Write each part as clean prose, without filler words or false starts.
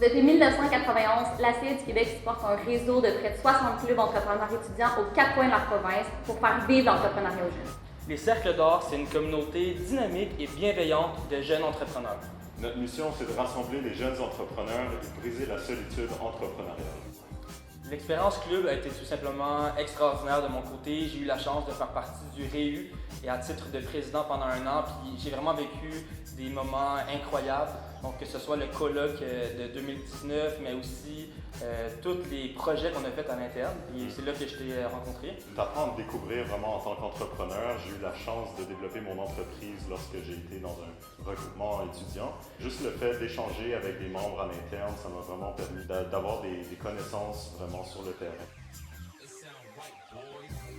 Depuis 1991, la CIE du Québec supporte un réseau de près de 60 clubs entrepreneurs étudiants aux 4 coins de la province pour faire vivre l'entrepreneuriat aux jeunes. Les Cercles d'Or, c'est une communauté dynamique et bienveillante de jeunes entrepreneurs. Notre mission, c'est de rassembler les jeunes entrepreneurs et de briser la solitude entrepreneuriale. L'expérience club a été tout simplement extraordinaire de mon côté. J'ai eu la chance de faire partie du REU et à titre de président pendant 1 an, puis j'ai vraiment vécu des moments incroyables. Donc que ce soit le colloque de 2019, mais aussi tous les projets qu'on a faits à l'interne. Et c'est là que je t'ai rencontré. T'apprends à me découvrir vraiment en tant qu'entrepreneur. J'ai eu la chance de développer mon entreprise lorsque j'ai été dans un regroupement étudiant. Juste le fait d'échanger avec des membres à l'interne, ça m'a vraiment permis d'avoir des connaissances vraiment sur le terrain.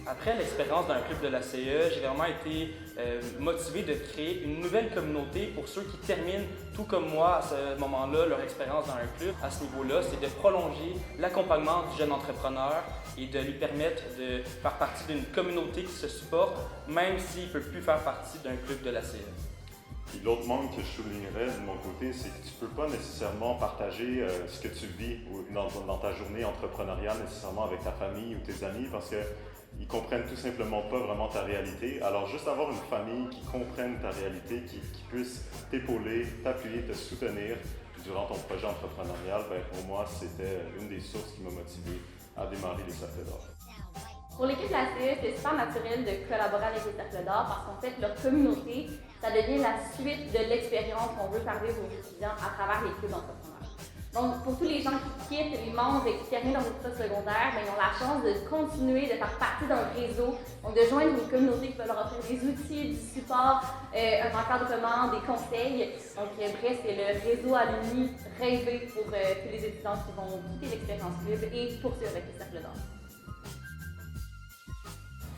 Après l'expérience d'un club de la CE, j'ai vraiment été motivé de créer une nouvelle communauté pour ceux qui terminent, tout comme moi, à ce moment-là, leur expérience dans un club. À ce niveau-là, c'est de prolonger l'accompagnement du jeune entrepreneur et de lui permettre de faire partie d'une communauté qui se supporte, même s'il ne peut plus faire partie d'un club de la CE. Puis l'autre manque que je soulignerais de mon côté, c'est que tu ne peux pas nécessairement partager ce que tu vis dans ta journée entrepreneuriale nécessairement avec ta famille ou tes amis parce qu'ils comprennent tout simplement pas vraiment ta réalité. Alors juste avoir une famille qui comprenne ta réalité, qui puisse t'épauler, t'appuyer, te soutenir durant ton projet entrepreneurial, ben pour moi c'était une des sources qui m'a motivé à démarrer les Cercles d'Or. Pour l'équipe de la CE, c'est super naturel de collaborer avec les Cercles d'Or parce qu'en fait, leur communauté, ça devient la suite de l'expérience qu'on veut faire vivre aux étudiants à travers les clubs d'entrepreneurs. Donc, pour tous les gens qui quittent les membres et qui terminent leurs études secondaires, ils ont la chance de continuer de faire partie d'un réseau, donc de joindre une communauté qui peut leur offrir des outils, du support, un encadrement, des conseils. Donc, bref, c'est le réseau alumni rêvé pour tous les étudiants qui vont quitter l'expérience club et poursuivre avec les Cercles d'Or.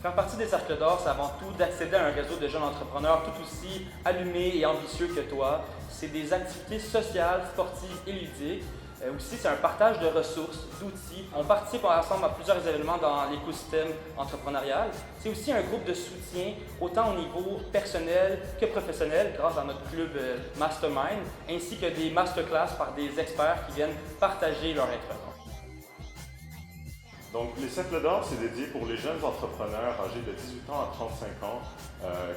Faire partie des Cercles d'Or, c'est avant tout d'accéder à un réseau de jeunes entrepreneurs tout aussi allumés et ambitieux que toi. C'est des activités sociales, sportives et ludiques. Aussi, c'est un partage de ressources, d'outils. On participe ensemble à plusieurs événements dans l'écosystème entrepreneurial. C'est aussi un groupe de soutien, autant au niveau personnel que professionnel, grâce à notre club Mastermind, ainsi que des masterclass par des experts qui viennent partager leur expérience. Donc, les Cercles d'Or, c'est dédié pour les jeunes entrepreneurs âgés de 18 ans à 35 ans,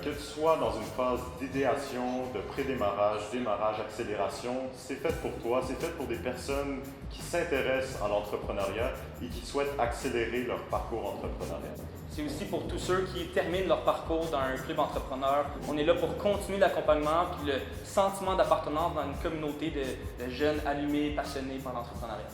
que tu sois dans une phase d'idéation, de pré-démarrage, démarrage, accélération, c'est fait pour toi, c'est fait pour des personnes qui s'intéressent à l'entrepreneuriat et qui souhaitent accélérer leur parcours entrepreneurial. C'est aussi pour tous ceux qui terminent leur parcours dans un club entrepreneur. On est là pour continuer l'accompagnement et le sentiment d'appartenance dans une communauté de jeunes allumés, passionnés par l'entrepreneuriat.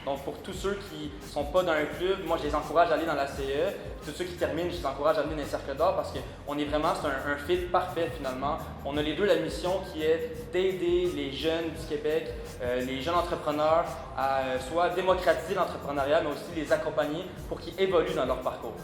Donc pour tous ceux qui ne sont pas dans un club, moi je les encourage à aller dans la CE. Tous ceux qui terminent, je les encourage à venir dans les Cercles d'Or parce qu'on est vraiment, c'est un fit parfait finalement. On a les deux la mission qui est d'aider les jeunes du Québec, les jeunes entrepreneurs à soit démocratiser l'entrepreneuriat, mais aussi les accompagner pour qu'ils évoluent dans leur parcours.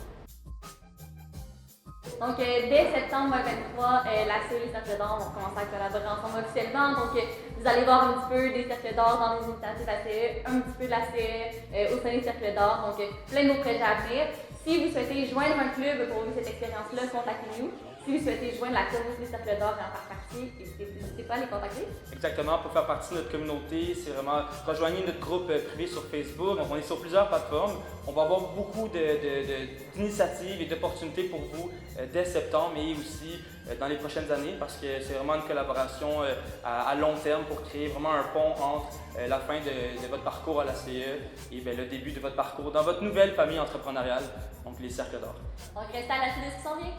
Donc, dès septembre 2023, la CE et les Cercles d'Or vont commencer à collaborer ensemble officiellement. Donc, vous allez voir un petit peu des Cercles d'Or dans les initiatives de la CE, un petit peu de la CE au sein des Cercles d'Or. Donc, plein de nos projets à venir. Si vous souhaitez joindre un club pour vivre cette expérience-là, contactez-nous. Si vous souhaitez joindre la communauté des Cercles d'Or et en faire partie, n'hésitez pas à les contacter. Exactement, pour faire partie de notre communauté, c'est vraiment rejoignez notre groupe privé sur Facebook. Donc, on est sur plusieurs plateformes. On va avoir beaucoup d'initiatives et d'opportunités pour vous dès septembre et aussi dans les prochaines années parce que c'est vraiment une collaboration à long terme pour créer vraiment un pont entre la fin de votre parcours à la CE et le début de votre parcours dans votre nouvelle famille entrepreneuriale, donc les Cercles d'Or. Donc, restez à la suite de ce qui s'en vient.